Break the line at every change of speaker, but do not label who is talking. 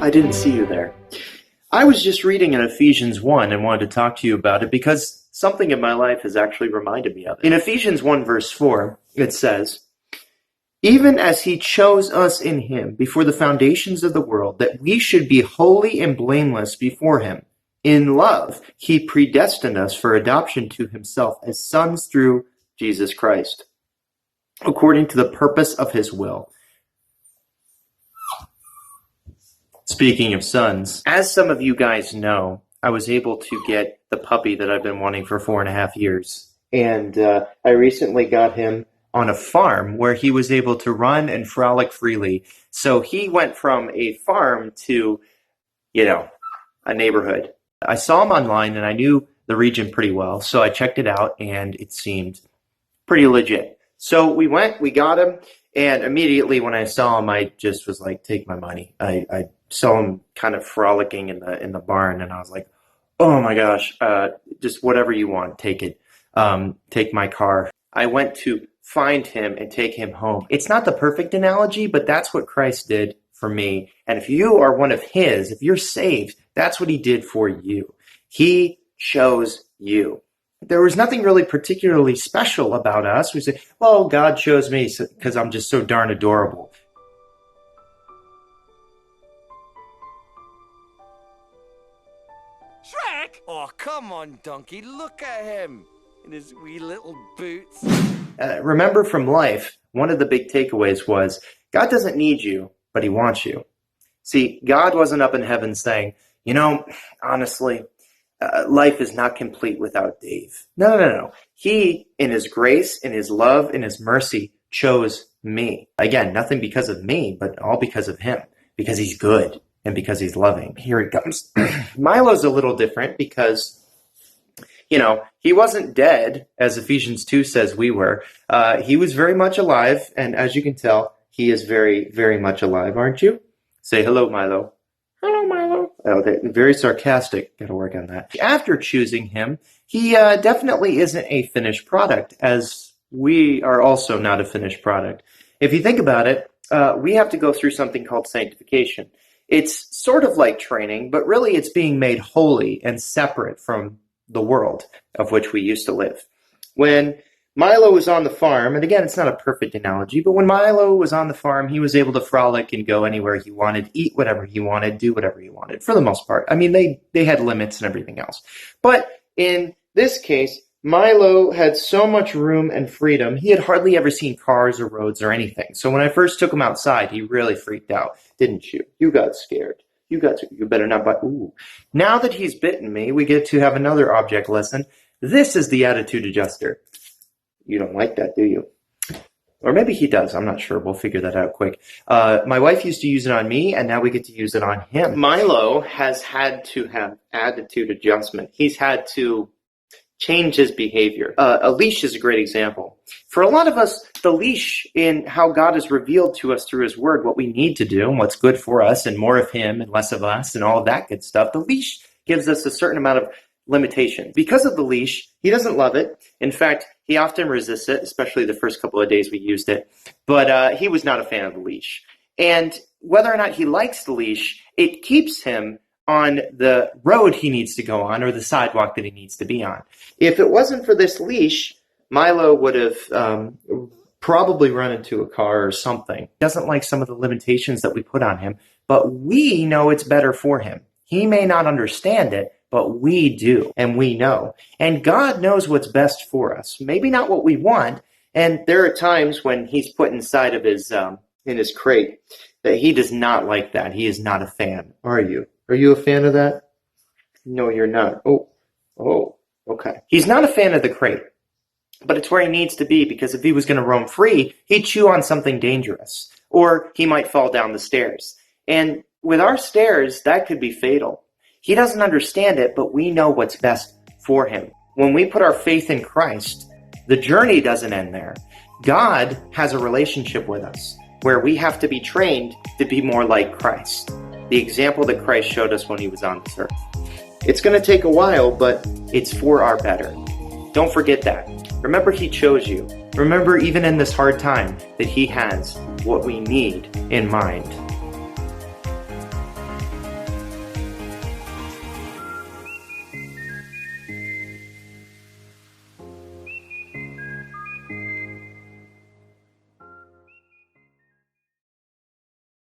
I didn't see you there. I was just reading in Ephesians 1 and wanted to talk to you about it because something in my life has actually reminded me of it. In Ephesians 1 verse 4, it says, "Even as he chose us in him before the foundations of the world, that we should be holy and blameless before him. In love, he predestined us for adoption to himself as sons through Jesus Christ, according to the purpose of his will." Speaking of sons, as some of you guys know, I was able to get the puppy that I've been wanting for 4.5 years. And I recently got him on a farm where he was able to run and frolic freely. So he went from a farm to, a neighborhood. I saw him online and I knew the region pretty well. So I checked it out and it seemed pretty legit. So we went, we got him. And immediately when I saw him, I just was like, take my money. I saw him kind of frolicking in the barn, and I was like, oh my gosh, just whatever you want, take it. Take my car. I went to find him and take him home. It's not the perfect analogy, but that's what Christ did for me. And if you are one of his, if you're saved, that's what he did for you. He chose you. There was nothing really particularly special about us. We say, well, God chose me because I'm just so darn adorable.
Shrek? Oh, come on, donkey. Look at him in his wee little boots.
Remember from life, one of the big takeaways was God doesn't need you, but he wants you. See, God wasn't up in heaven saying, honestly, life is not complete without Dave. No. He, in his grace, in his love, in his mercy, chose me. Again, nothing because of me, but all because of him, because he's good and because he's loving. Here it comes. Milo's a little different because, he wasn't dead, as Ephesians 2 says we were. He was very much alive, and as you can tell, he is very, very much alive, aren't you? Say hello, Milo. Hello, Milo. Oh, they're very sarcastic. Got to work on that. After choosing him, he definitely isn't a finished product, as we are also not a finished product. If you think about it, we have to go through something called sanctification. It's sort of like training, but really it's being made holy and separate from the world of which we used to live. When Milo was on the farm, and again, it's not a perfect analogy, but when Milo was on the farm, he was able to frolic and go anywhere he wanted, eat whatever he wanted, do whatever he wanted, for the most part. I mean, they had limits and everything else. But in this case, Milo had so much room and freedom, he had hardly ever seen cars or roads or anything. So when I first took him outside, he really freaked out, didn't you? You got scared. You better not buy. Ooh. Now that he's bitten me, we get to have another object lesson. This is the attitude adjuster. You don't like that, do you? Or maybe he does. I'm not sure. We'll figure that out quick. My wife used to use it on me, and now we get to use it on him. Milo has had to have attitude adjustment. He's had to change his behavior. A leash is a great example. For a lot of us, the leash in how God has revealed to us through his word what we need to do and what's good for us and more of him and less of us and all of that good stuff, the leash gives us a certain amount of limitation. Because of the leash, he doesn't love it. In fact, he often resists it, especially the first couple of days we used it. But he was not a fan of the leash. And whether or not he likes the leash, it keeps him on the road he needs to go on or the sidewalk that he needs to be on. If it wasn't for this leash, Milo would have probably run into a car or something. He doesn't like some of the limitations that we put on him, but we know it's better for him. He may not understand it, but we do, and we know. And God knows what's best for us. Maybe not what we want, and there are times when he's put inside of his in his crate that he does not like that. He is not a fan. Are you? Are you a fan of that? No, you're not. Oh, okay. He's not a fan of the crate, but it's where he needs to be, because if he was going to roam free, he'd chew on something dangerous, or he might fall down the stairs. And with our stairs, that could be fatal. He doesn't understand it, but we know what's best for him. When we put our faith in Christ, the journey doesn't end there. God has a relationship with us where we have to be trained to be more like Christ, the example that Christ showed us when he was on this earth. It's going to take a while, but it's for our better. Don't forget that. Remember, he chose you. Remember, even in this hard time, that he has what we need in mind.